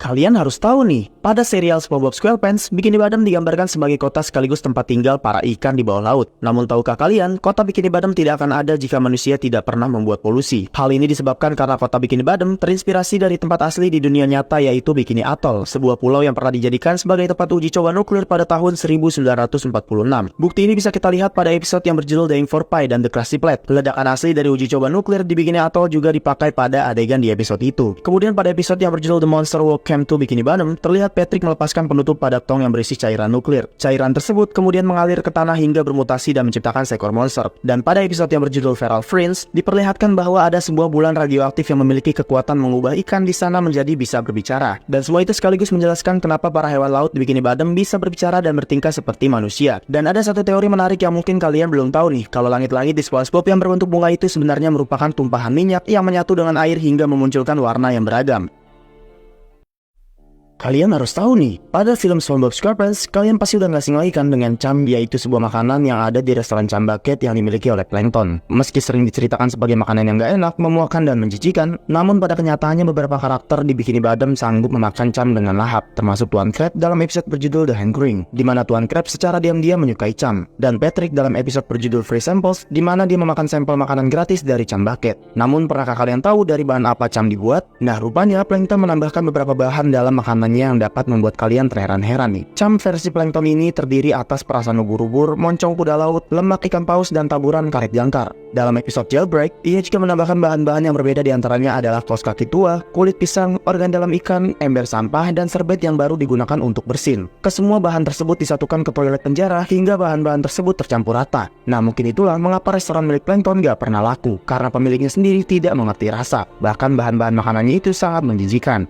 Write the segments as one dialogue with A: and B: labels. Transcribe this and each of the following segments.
A: Kalian harus tahu nih, pada serial SpongeBob SquarePants, Bikini Bottom digambarkan sebagai kota sekaligus tempat tinggal para ikan di bawah laut. Namun tahukah kalian, kota Bikini Bottom tidak akan ada jika manusia tidak pernah membuat polusi. Hal ini disebabkan karena kota Bikini Bottom terinspirasi dari tempat asli di dunia nyata, yaitu Bikini Atoll, sebuah pulau yang pernah dijadikan sebagai tempat uji coba nuklir pada tahun 1946. Bukti ini bisa kita lihat pada episode yang berjudul The Ink for Pie dan The Krusty Plate. Ledakan asli dari uji coba nuklir di Bikini Atoll juga dipakai pada adegan di episode itu. Kemudian pada episode yang berjudul The Monster Walk Came to Bikini Bottom, terlihat Patrick melepaskan penutup pada tong yang berisi cairan nuklir. Cairan tersebut kemudian mengalir ke tanah hingga bermutasi dan menciptakan seekor monster. Dan pada episode yang berjudul Feral Friends, diperlihatkan bahwa ada sebuah bulan radioaktif yang memiliki kekuatan mengubah ikan di sana menjadi bisa berbicara. Dan semua itu sekaligus menjelaskan kenapa para hewan laut di Bikini Bottom bisa berbicara dan bertingkah seperti manusia. Dan ada satu teori menarik yang mungkin kalian belum tahu nih, kalau langit-langit di SpongeBob yang berbentuk bunga itu sebenarnya merupakan tumpahan minyak yang menyatu dengan air hingga memunculkan warna yang beragam. Kalian harus tahu nih, pada film SpongeBob SquarePants, kalian pasti udah nggak asing lagi kan dengan Cham, yaitu sebuah makanan yang ada di restoran Cham Bucket yang dimiliki oleh Plankton. Meski sering diceritakan sebagai makanan yang nggak enak, memuakkan dan menjijikan, namun pada kenyataannya beberapa karakter di Bikini Bottom sanggup memakan Cham dengan lahap, termasuk Tuan Crab dalam episode berjudul The Hankering, di mana Tuan Crab secara diam-diam menyukai Cham, dan Patrick dalam episode berjudul Free Samples, di mana dia memakan sampel makanan gratis dari Cham Bucket. Namun pernahkah kalian tahu dari bahan apa Cham dibuat? Nah, rupanya Plankton menambahkan beberapa bahan dalam makanannya yang dapat membuat kalian terheran-heran nih. Cham versi Plankton ini terdiri atas perasan ubur-ubur, moncong kuda laut, lemak ikan paus, dan taburan karet jangkar. Dalam episode Jailbreak, ia juga menambahkan bahan-bahan yang berbeda, diantaranya adalah kaos kaki tua, kulit pisang, organ dalam ikan, ember sampah, dan serbet yang baru digunakan untuk bersin. Kesemua bahan tersebut disatukan ke toilet penjara hingga bahan-bahan tersebut tercampur rata. Nah, mungkin itulah mengapa restoran milik Plankton gak pernah laku, karena pemiliknya sendiri tidak mengerti rasa. Bahkan bahan-bahan makanannya itu sangat menjijikan.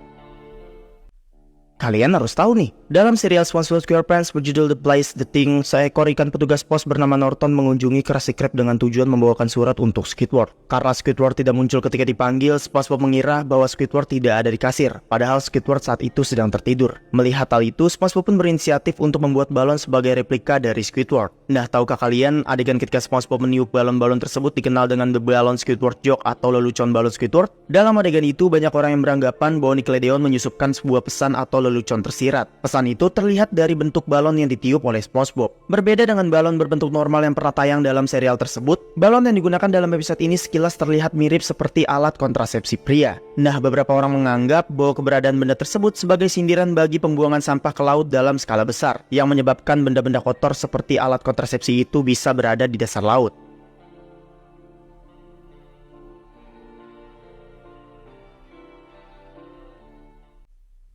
A: Kalian harus tahu nih, dalam serial SpongeBob SquarePants berjudul The Place, The Thing, seekor ikan petugas pos bernama Norton mengunjungi Krusty Krab dengan tujuan membawakan surat untuk Squidward. Karena Squidward tidak muncul ketika dipanggil, SpongeBob mengira bahwa Squidward tidak ada di kasir, padahal Squidward saat itu sedang tertidur. Melihat hal itu, SpongeBob pun berinisiatif untuk membuat balon sebagai replika dari Squidward. Nah, tahukah kalian adegan ketika SpongeBob meniup balon-balon tersebut dikenal dengan The Balloon Squidward Joke atau lelucon balon Squidward? Dalam adegan itu, banyak orang yang beranggapan bahwa Nickelodeon menyusupkan sebuah pesan atau lelucon tersirat. Pesan itu terlihat dari bentuk balon yang ditiup oleh SpongeBob. Berbeda dengan balon berbentuk normal yang pernah tayang dalam serial tersebut, balon yang digunakan dalam episode ini sekilas terlihat mirip seperti alat kontrasepsi pria. Nah, beberapa orang menganggap bahwa keberadaan benda tersebut sebagai sindiran bagi pembuangan sampah ke laut dalam skala besar, yang menyebabkan benda-benda kotor seperti alat kontrasepsi itu bisa berada di dasar laut.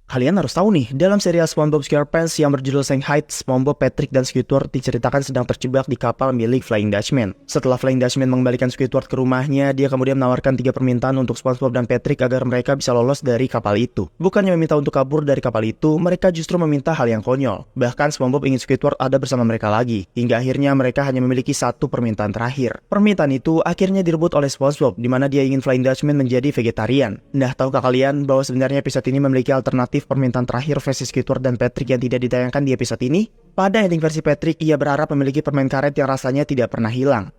A: Kalian harus tahu nih, dalam serial SpongeBob SquarePants yang berjudul Shanghai, SpongeBob, Patrick, dan Squidward diceritakan sedang terjebak di kapal milik Flying Dutchman. Setelah Flying Dutchman mengembalikan Squidward ke rumahnya, dia kemudian menawarkan 3 permintaan untuk SpongeBob dan Patrick agar mereka bisa lolos dari kapal itu. Bukannya meminta untuk kabur dari kapal itu, mereka justru meminta hal yang konyol. Bahkan SpongeBob ingin Squidward ada bersama mereka lagi, hingga akhirnya mereka hanya memiliki 1 permintaan terakhir. Permintaan itu akhirnya direbut oleh SpongeBob, di mana dia ingin Flying Dutchman menjadi vegetarian. Nah, tahukah kalian bahwa sebenarnya episode ini memiliki alternatif permintaan terakhir versi Squidward dan Patrick yang tidak ditayangkan di episode ini? Pada ending versi Patrick, ia berharap memiliki permen karet yang rasanya tidak pernah hilang.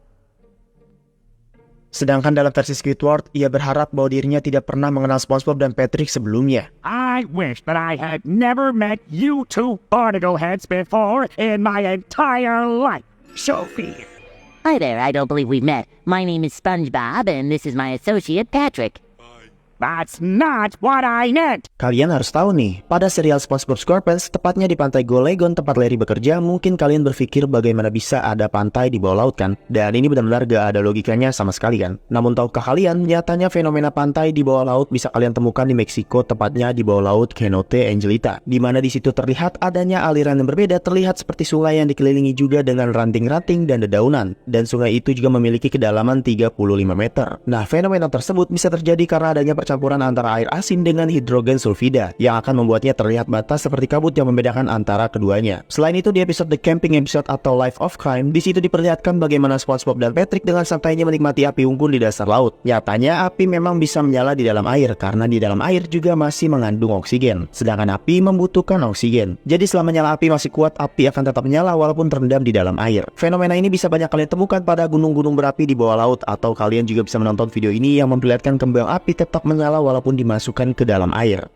A: Sedangkan dalam versi Squidward, ia berharap bahwa dirinya tidak pernah mengenal SpongeBob dan Patrick sebelumnya.
B: I wish that I had never met you two barnacle heads before in my entire life, Sophie.
C: Hi there, I don't believe we met. My name is SpongeBob and this is my associate Patrick.
B: That's not what I meant.
A: Kalian harus tahu nih, pada serial SpongeBob SquarePants, tepatnya di pantai Golegon tempat Larry bekerja, mungkin kalian berpikir bagaimana bisa ada pantai di bawah laut kan? Dan ini benar-benar gak ada logikanya sama sekali kan? Namun tahukah kalian, nyatanya fenomena pantai di bawah laut bisa kalian temukan di Meksiko, tepatnya di bawah laut Cenote Angelita, di mana di situ terlihat adanya aliran yang berbeda, terlihat seperti sungai yang dikelilingi juga dengan ranting-ranting dan dedaunan. Dan sungai itu juga memiliki kedalaman 35 meter. Nah, fenomena tersebut bisa terjadi karena adanya percampuran antara air asin dengan hidrogen sulfida yang akan membuatnya terlihat bata seperti kabut yang membedakan antara keduanya. Selain itu, di episode The Camping episode atau Life of Crime, di situ diperlihatkan bagaimana SpongeBob dan Patrick dengan santainya menikmati api unggun di dasar laut. Nyatanya api memang bisa menyala di dalam air karena di dalam air juga masih mengandung oksigen, sedangkan api membutuhkan oksigen. Jadi selama nyala api masih kuat, api akan tetap menyala walaupun terendam di dalam air. Fenomena ini bisa banyak kalian temukan pada gunung-gunung berapi di bawah laut, atau kalian juga bisa menonton video ini yang memperlihatkan kembang api tetap menyala walaupun dimasukkan ke dalam air.